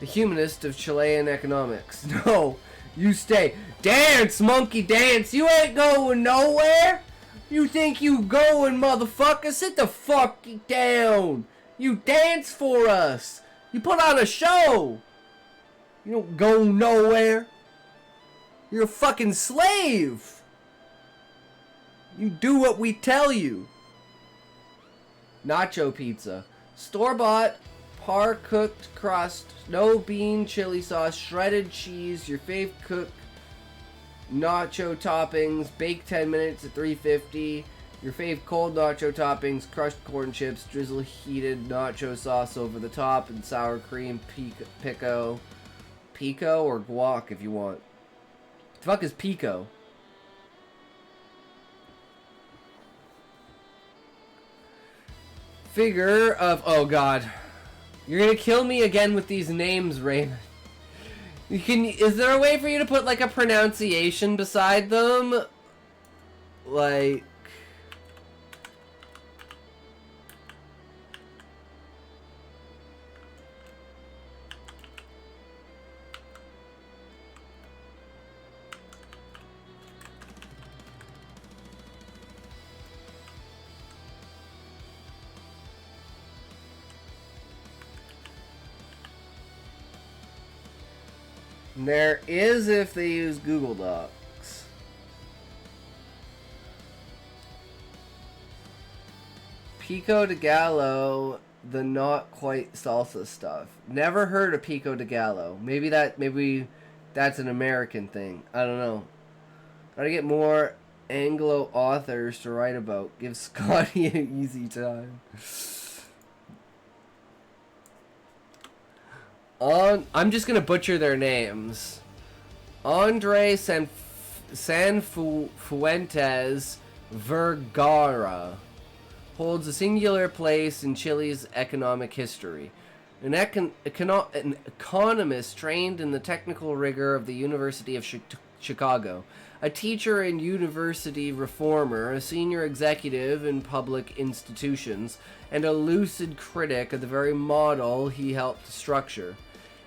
the humanist of Chilean economics. No, you stay. Dance, monkey, dance. You ain't going nowhere. You think you going, motherfucker? Sit the fuck down. You dance for us. You put on a show. You don't go nowhere. You're a fucking slave. You do what we tell you. Nacho pizza. Store-bought, par-cooked crust, no bean chili sauce, shredded cheese, your fave cook, nacho toppings, bake 10 minutes at 350, your fave cold nacho toppings, crushed corn chips, drizzle heated nacho sauce over the top, and sour cream, pico. Pico or guac if you want. The fuck is pico? Figure of... Oh god. You're gonna kill me again with these names, Raymond. Is there a way for you to put like a pronunciation beside them? Like... There is if they use Google Docs. Pico de Gallo, the not quite salsa stuff. Never heard of Pico de Gallo. Maybe that's an American thing. I don't know. Gotta get more Anglo authors to write about. Give Scotty an easy time. I'm just gonna butcher their names. Andre Sanfuentes Vergara holds a singular place in Chile's economic history. An economist trained in the technical rigor of the University of Chicago. A teacher and university reformer, a senior executive in public institutions, and a lucid critic of the very model he helped structure.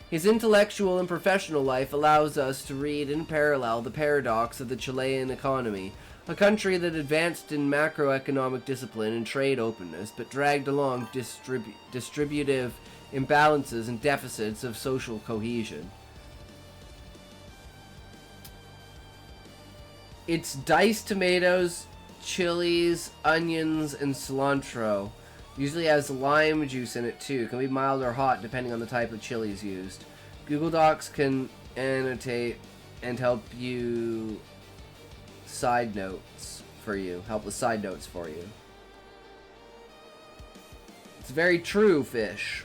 His intellectual and professional life allows us to read in parallel the paradox of the Chilean economy, a country that advanced in macroeconomic discipline and trade openness, but dragged along distributive imbalances and deficits of social cohesion. It's diced tomatoes, chilies, onions, and cilantro. Usually has lime juice in it too. Can be mild or hot depending on the type of chilies used. Google Docs can annotate and help you side notes for you. Help with side notes for you. It's very true, fish.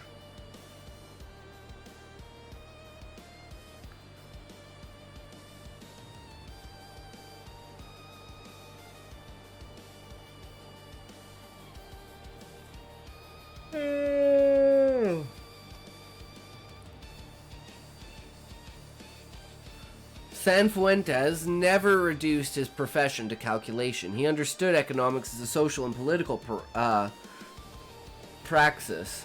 Sanfuentes never reduced his profession to calculation. He understood economics as a social and political praxis,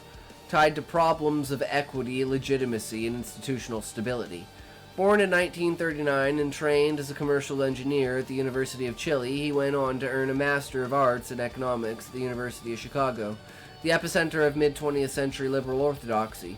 tied to problems of equity, legitimacy, and institutional stability. Born in 1939 and trained as a commercial engineer at the University of Chile, he went on to earn a Master of Arts in Economics at the University of Chicago, the epicenter of mid-20th century liberal orthodoxy.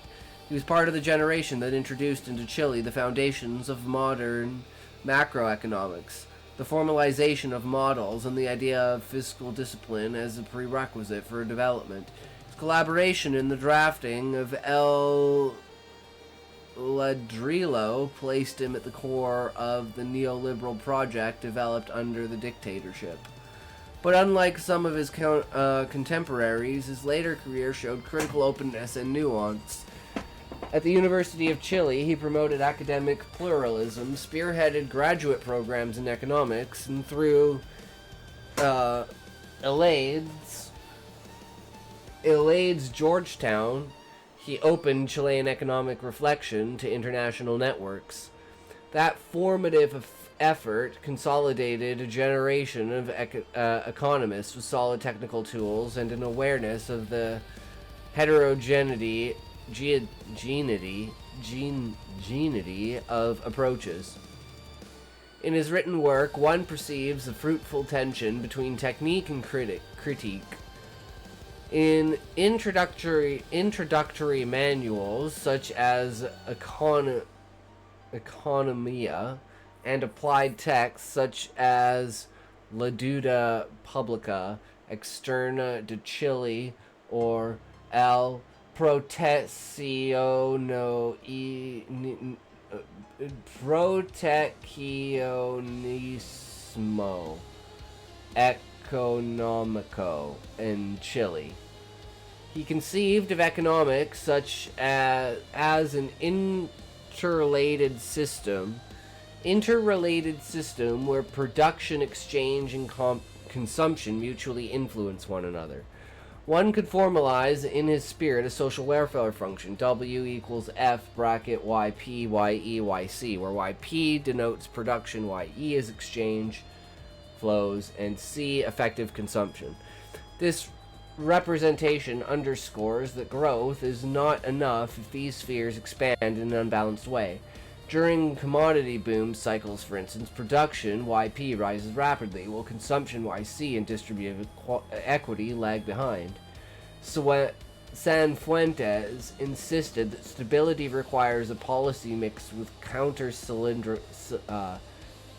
He was part of the generation that introduced into Chile the foundations of modern macroeconomics, the formalization of models, and the idea of fiscal discipline as a prerequisite for development. His collaboration in the drafting of El Ladrillo placed him at the core of the neoliberal project developed under the dictatorship. But unlike some of his contemporaries, his later career showed critical openness and nuance. At the University of Chile, he promoted academic pluralism, spearheaded graduate programs in economics, and through Elade's Georgetown, he opened Chilean economic reflection to international networks. That formative effort consolidated a generation of economists with solid technical tools and an awareness of the heterogeneity genity of approaches. In his written work, one perceives a fruitful tension between technique and critique. In introductory manuals such as Economia and applied texts such as La Duda Publica, Externa de Chile, or El Proteccionismo Económico in Chile. He conceived of economics such as an interrelated system where production, exchange, and consumption mutually influence one another. One could formalize in his spirit a social welfare function, W equals F bracket YP, YE, YC, where YP denotes production, YE is exchange, flows, and C effective consumption. This representation underscores that growth is not enough if these spheres expand in an unbalanced way. During commodity boom cycles, for instance, production, YP, rises rapidly, while consumption, YC, and distributive equity lag behind. Sanfuentes insisted that stability requires a policy mix with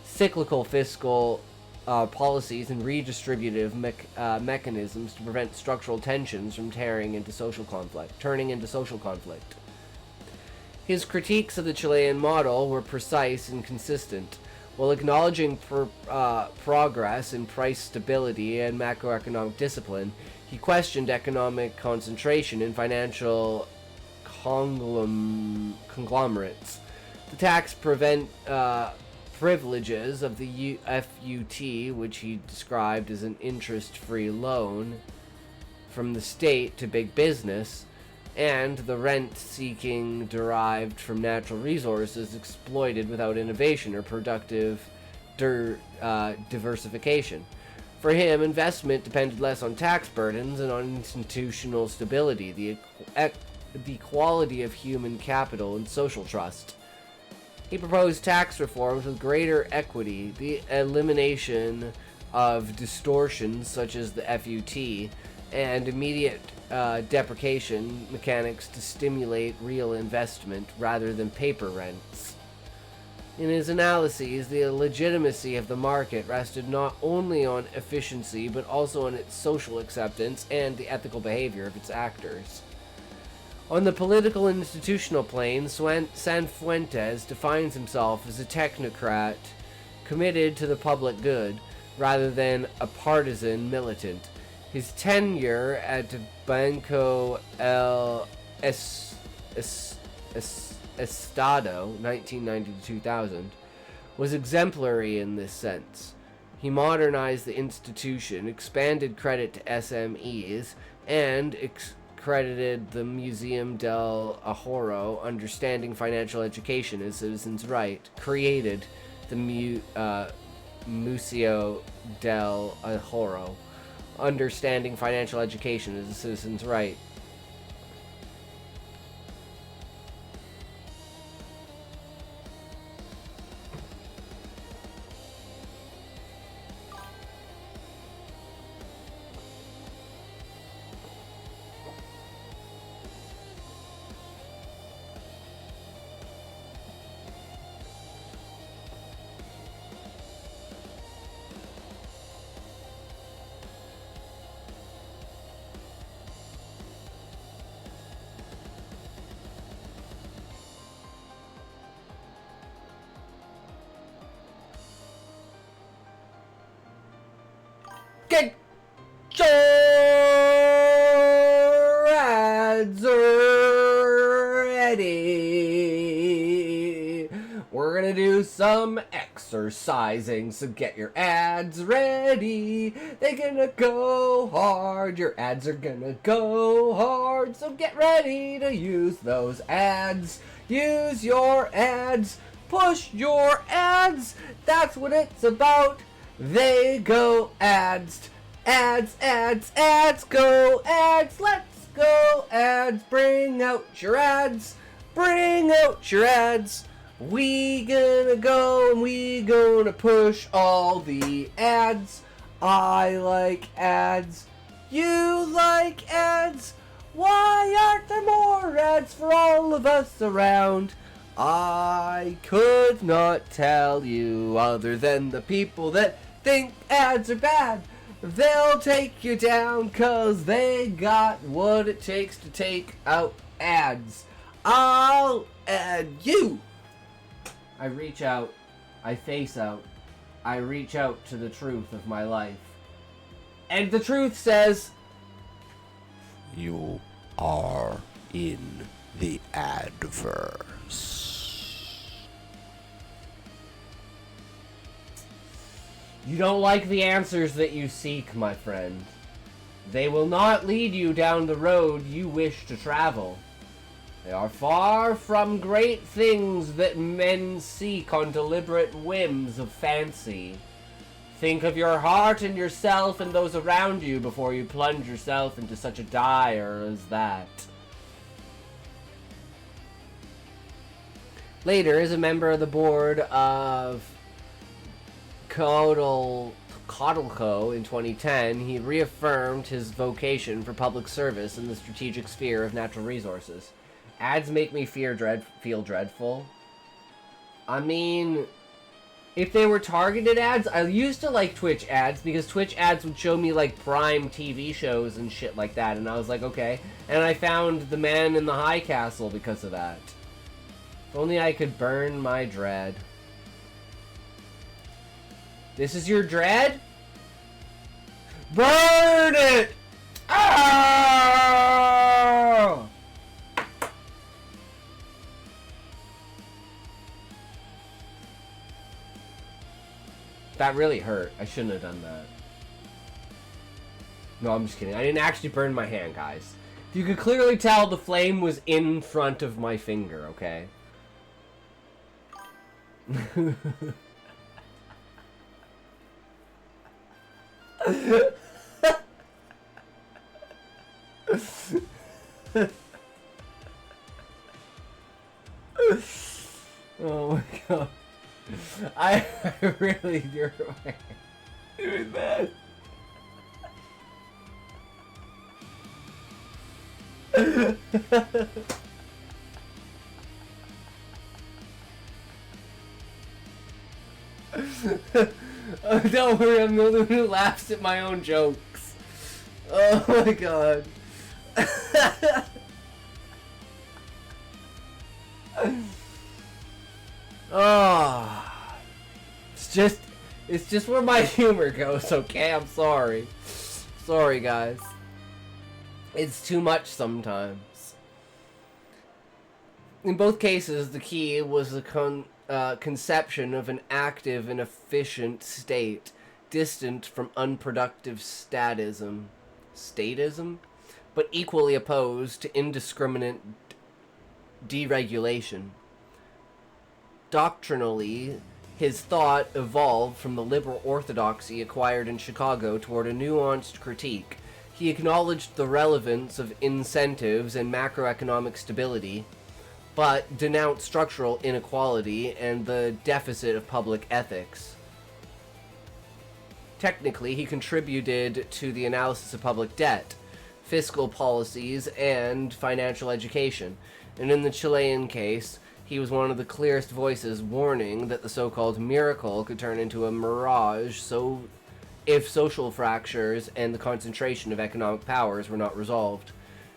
cyclical fiscal policies and redistributive mechanisms to prevent structural tensions from turning into social conflict. His critiques of the Chilean model were precise and consistent. While acknowledging progress in price stability and macroeconomic discipline, he questioned economic concentration in financial conglomerates. The tax privileges of the FUT, which he described as an interest-free loan from the state to big business, and the rent-seeking derived from natural resources exploited without innovation or productive diversification. For him, investment depended less on tax burdens and on institutional stability, the quality of human capital, and social trust. He proposed tax reforms with greater equity, the elimination of distortions such as the FUT, and immediate deprecation mechanics to stimulate real investment rather than paper rents. In his analyses, the legitimacy of the market rested not only on efficiency but also on its social acceptance and the ethical behavior of its actors. On the political and institutional plane, Sanfuentes defines himself as a technocrat committed to the public good rather than a partisan militant. His tenure at Banco El Estado, 1990-2000, was exemplary in this sense. He modernized the institution, expanded credit to SMEs, and credited the Museum del Ahorro, understanding financial education as citizens' right, created the Museo del Ahorro, understanding financial education as a citizen's right. Get your ads ready. We're gonna do some exercising, so get your ads ready. They're gonna go hard. Your ads are gonna go hard, so get ready to use those ads. Use your ads. Push your ads. That's what it's about. They go ads, ads, ads, ads, go ads. Let's Go ads, bring out your ads. Bring out your ads. We gonna go and we gonna push all the ads. I like ads. You like ads. Why aren't there more ads for all of us around? I could not tell you, other than the people that think ads are bad. They'll take you down 'cause they got what it takes to take out ads. I'll add you. I reach out. I face out. I reach out to the truth of my life. And the truth says, you are in the adverse. You don't like the answers that you seek, my friend. They will not lead you down the road you wish to travel. They are far from great things that men seek on deliberate whims of fancy. Think of your heart and yourself and those around you before you plunge yourself into such a dire as that. Later, as a member of the board of Codelco in 2010, he reaffirmed his vocation for public service in the strategic sphere of natural resources. Ads make me feel dreadful. I mean, if they were targeted ads, I used to like Twitch ads because Twitch ads would show me like prime TV shows and shit like that, and I was like, okay. And I found The Man in the High Castle because of that. If only I could burn my dread. This is your dread? Burn it! Ah! That really hurt. I shouldn't have done that. No, I'm just kidding. I didn't actually burn my hand, guys. You could clearly tell the flame was in front of my finger, okay? Oh my god. I really do doing that. Oh, don't worry, I'm the only one who laughs at my own jokes. Oh my god. Oh, it's just where my humor goes, okay? I'm sorry. Sorry, guys. It's too much sometimes. In both cases, the key was the conception of an active and efficient state, distant from unproductive statism, but equally opposed to indiscriminate deregulation. Doctrinally, his thought evolved from the liberal orthodoxy acquired in Chicago toward a nuanced critique. He acknowledged the relevance of incentives and macroeconomic stability, but denounced structural inequality and the deficit of public ethics. Technically, he contributed to the analysis of public debt, fiscal policies, and financial education. And in the Chilean case, he was one of the clearest voices warning that the so-called miracle could turn into a mirage if social fractures and the concentration of economic powers were not resolved.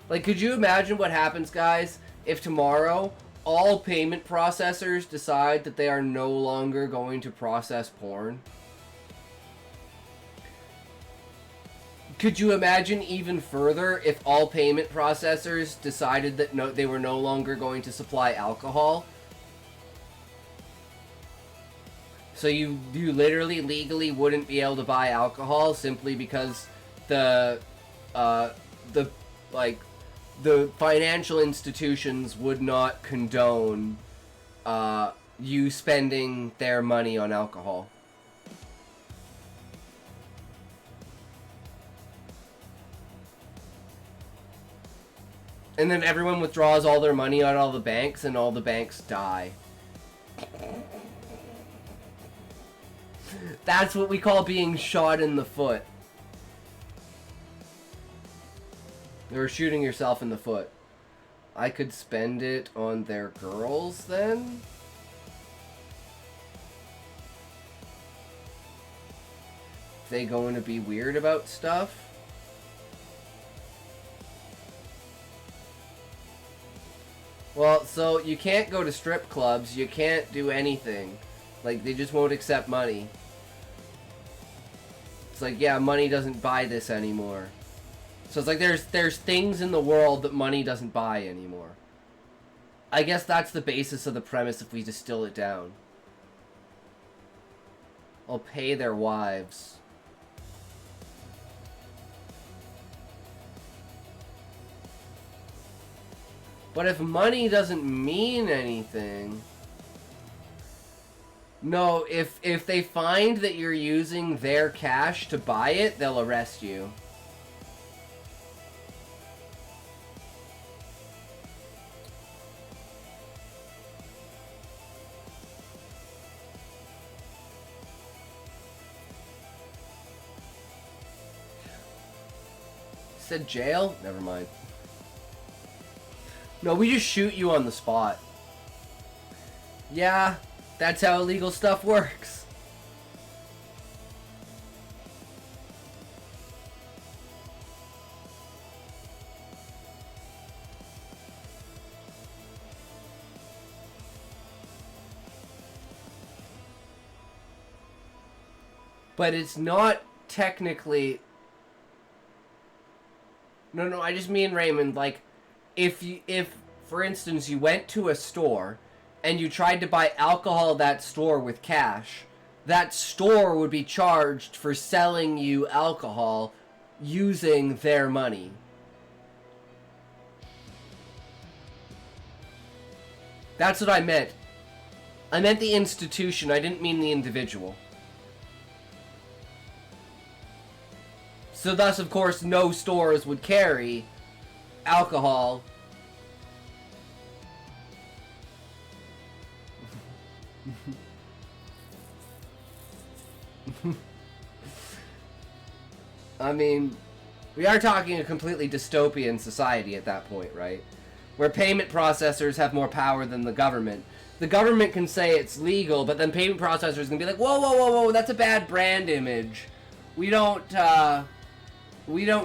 Like, could you imagine what happens, guys, if tomorrow all payment processors decide that they are no longer going to process porn? Could you imagine even further if all payment processors decided that they were no longer going to supply alcohol? So you literally legally wouldn't be able to buy alcohol simply because the financial institutions would not condone you spending their money on alcohol. And then everyone withdraws all their money out of all the banks, and all the banks die. That's what we call being shot in the foot. Or shooting yourself in the foot. I could spend it on their girls, then? They going to be weird about stuff? Well, so you can't go to strip clubs, you can't do anything. Like, they just won't accept money. It's like, yeah, money doesn't buy this anymore. So it's like there's things in the world that money doesn't buy anymore. I guess that's the basis of the premise if we distill it down. I'll pay their wives. But if money doesn't mean anything... No, if they find that you're using their cash to buy it, they'll arrest you. Said jail? Never mind. No, we just shoot you on the spot. Yeah, that's how illegal stuff works. But it's not technically... No, I just mean, Raymond, like, if, for instance, you went to a store and you tried to buy alcohol at that store with cash, that store would be charged for selling you alcohol using their money. That's what I meant. I meant the institution, I didn't mean the individual. So thus, of course, no stores would carry alcohol. I mean, we are talking a completely dystopian society at that point, right? Where payment processors have more power than the government. The government can say it's legal, but then payment processors can be like, whoa, whoa, whoa, whoa, that's a bad brand image. We don't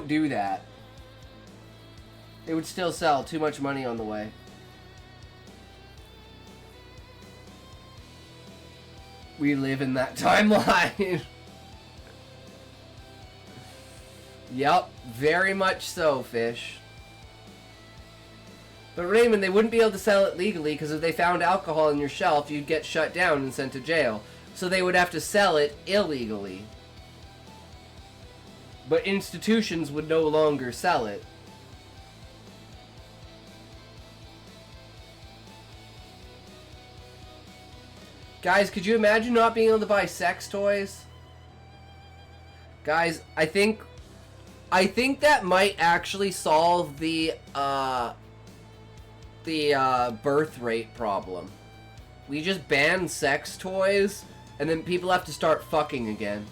do that. It would still sell. Too much money on the way. We live in that timeline. Yep, very much so, Fish. But Raymond, they wouldn't be able to sell it legally because if they found alcohol on your shelf, you'd get shut down and sent to jail. So they would have to sell it illegally. But institutions would no longer sell it. Guys, could you imagine not being able to buy sex toys? Guys, I think that might actually solve the birth rate problem. We just ban sex toys, and then people have to start fucking again.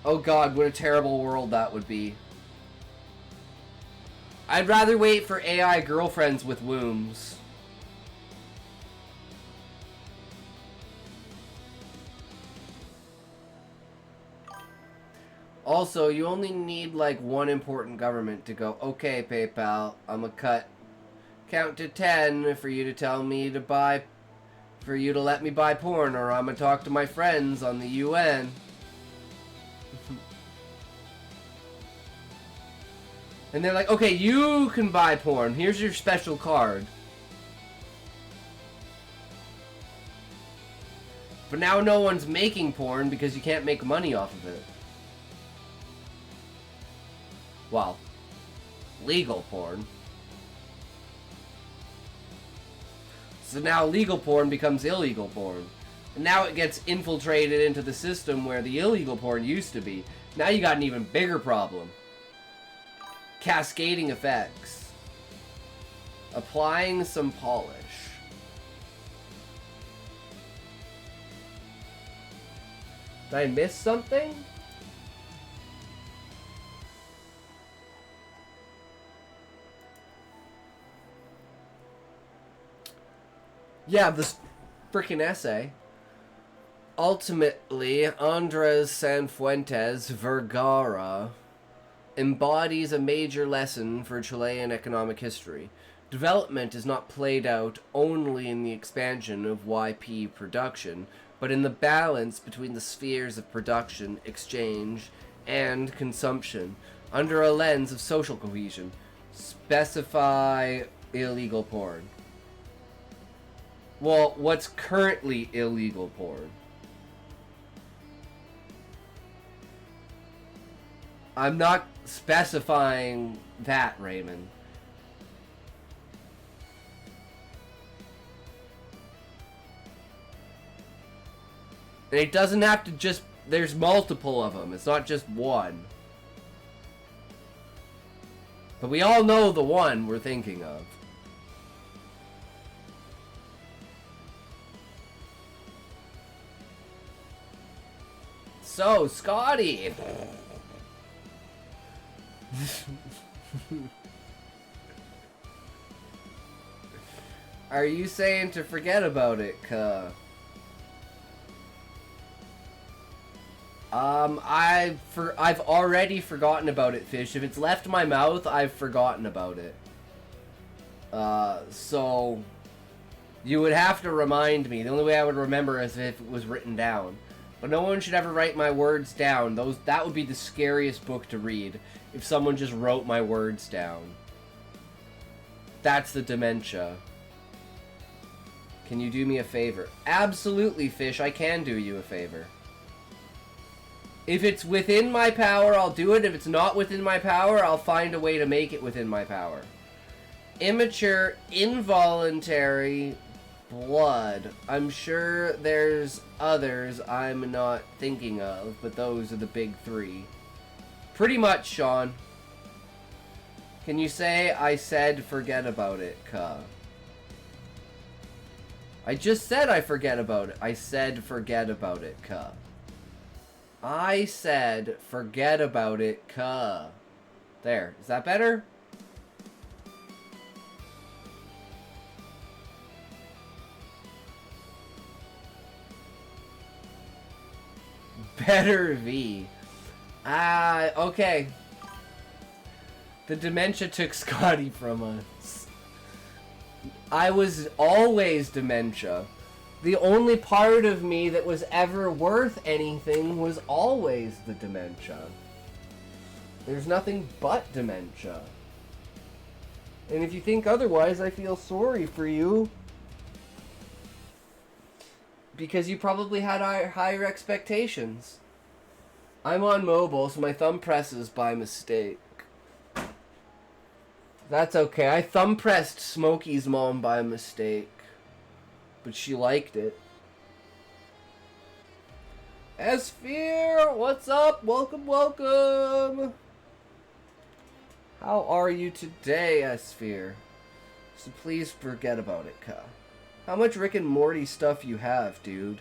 Oh god, what a terrible world that would be. I'd rather wait for AI girlfriends with wombs. Also, you only need like one important government to go, okay, PayPal, I'm gonna count to 10 for you to tell me to buy, for you to let me buy porn, or I'm gonna talk to my friends on the UN. And they're like, okay, you can buy porn. Here's your special card. But now no one's making porn because you can't make money off of it. Well, legal porn. So now legal porn becomes illegal porn. And now it gets infiltrated into the system where the illegal porn used to be. Now you got an even bigger problem. Cascading effects. Applying some polish. Did I miss something? Yeah, this freaking essay. Ultimately, Andres Sanfuentes Vergara embodies a major lesson for Chilean economic history. Development is not played out only in the expansion of YP production, but in the balance between the spheres of production, exchange, and consumption, under a lens of social cohesion. Specify illegal porn. Well, what's currently illegal porn? I'm not specifying that, Raymond. And it doesn't have to just... There's multiple of them. It's not just one. But we all know the one we're thinking of. So, Scotty... Are you saying to forget about it, cuh? I've already forgotten about it, Fish. If it's left my mouth, I've forgotten about it. So... You would have to remind me. The only way I would remember is if it was written down. But no one should ever write my words down. That would be the scariest book to read. If someone just wrote my words down. That's the dementia. Can you do me a favor? Absolutely, Fish. I can do you a favor. If it's within my power, I'll do it. If it's not within my power, I'll find a way to make it within my power. Immature, involuntary blood. I'm sure there's others I'm not thinking of, but those are the big three. Pretty much, Sean. Can you say I said forget about it, cuh? I just said I forget about it. I said forget about it, cuh. I said forget about it, cuh. There. Is that better? Better V. Okay. The dementia took Scotty from us. I was always dementia. The only part of me that was ever worth anything was always the dementia. There's nothing but dementia. And if you think otherwise, I feel sorry for you. Because you probably had higher expectations. I'm on mobile, so my thumb presses by mistake. That's okay. I thumb pressed Smokey's mom by mistake. But she liked it. Esphere, what's up? Welcome, welcome. How are you today, Esphere? So please forget about it, cuh. How much Rick and Morty stuff you have, dude?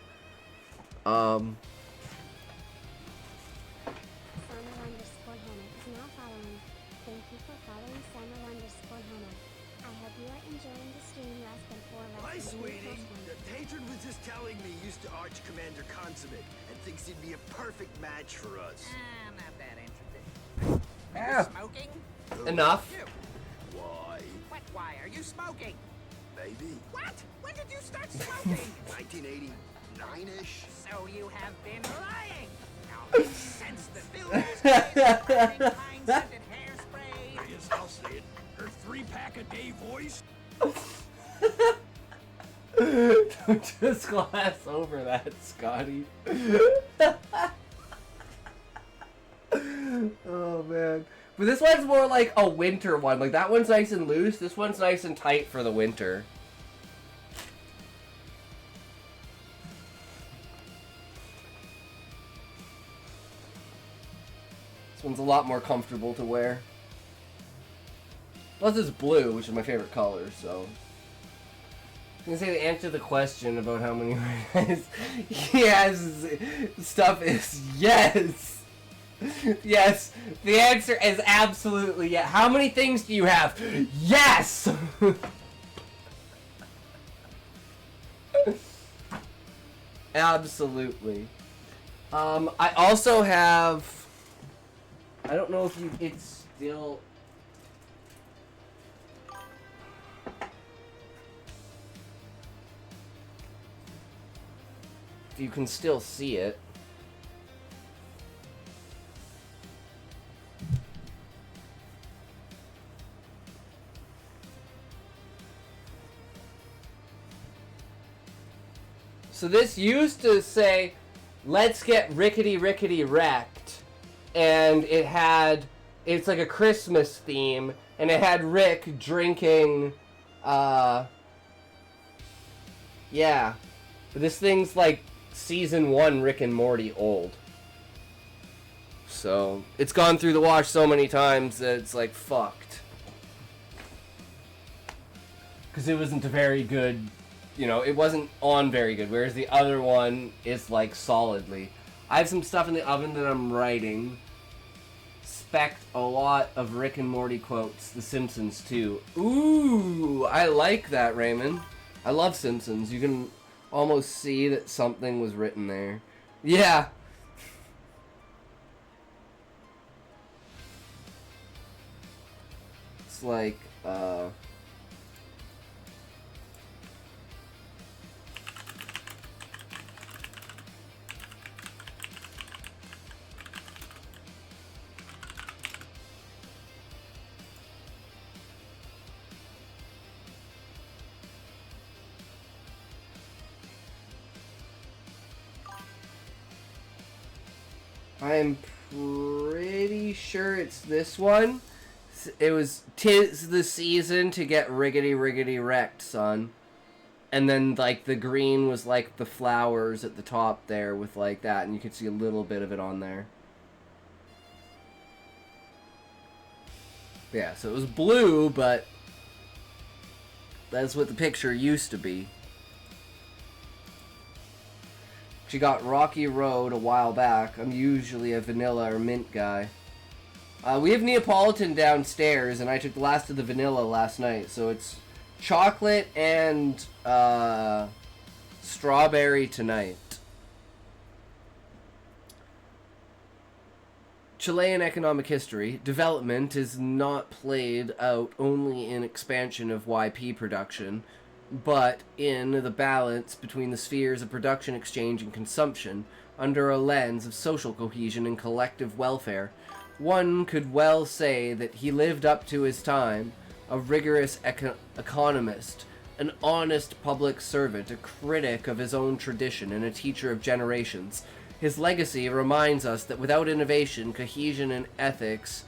Hi, sweetie. The patron was just telling me you used to arch Commander Consummate and thinks he'd be a perfect match for us. I'm not that interested. Are you smoking? Enough. You. Why? What? Why are you smoking? Maybe. What? When did you start smoking? 1989-ish? So you have been lying. Now, since the filter's pine-scented hairspray. Yes, I'll say it. Her 3-pack-a-day voice? Don't just glass over that, Scotty. Oh, man. But this one's more like a winter one. Like, that one's nice and loose. This one's nice and tight for the winter. This one's a lot more comfortable to wear. Plus it's blue, which is my favorite color, so. I was gonna say the answer to the question about how many yes, stuff is yes. Yes, the answer is absolutely yes. How many things do you have? Yes! Absolutely. I also have, I don't know if it's still, if you can still see it. So this used to say, let's get rickety rickety wrecked, and it's like a Christmas theme, and it had Rick drinking, yeah. But this thing's like season 1 Rick and Morty old. So, it's gone through the wash so many times that it's like fucked. Because it wasn't a very good, it wasn't on very good, whereas the other one is like solidly. I have some stuff in the oven that I'm writing. Spect a lot of Rick and Morty quotes, The Simpsons too. Ooh, I like that, Raymond. I love Simpsons. You can almost see that something was written there. Yeah. It's like, I'm pretty sure it's this one. It was, 'tis the season to get riggedy riggedy wrecked, son. And then, like, the green was, like, the flowers at the top there with, like, that. And you could see a little bit of it on there. Yeah, so it was blue, but that's what the picture used to be. She got Rocky Road a while back. I'm usually a vanilla or mint guy. We have Neapolitan downstairs, and I took the last of the vanilla last night. So it's chocolate and strawberry tonight. Chilean economic history. Development is not played out only in expansion of YP production, but in the balance between the spheres of production, exchange, and consumption under a lens of social cohesion and collective welfare. One could well say that he lived up to his time, a rigorous economist, an honest public servant, a critic of his own tradition, and a teacher of generations. His legacy reminds us that without innovation, cohesion, and ethics,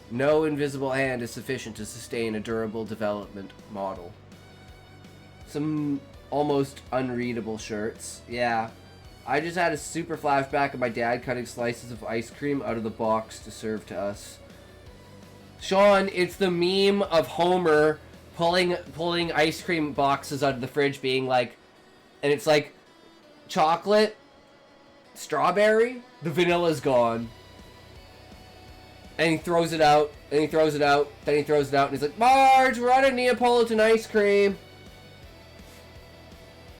no invisible hand is sufficient to sustain a durable development model. Some almost unreadable shirts. Yeah. I just had a super flashback of my dad cutting slices of ice cream out of the box to serve to us. Sean, it's the meme of Homer pulling ice cream boxes out of the fridge being like, and it's like chocolate, strawberry, the vanilla's gone. And he throws it out, and he throws it out, then he throws it out, and he's like, Marge, we're out of Neapolitan ice cream.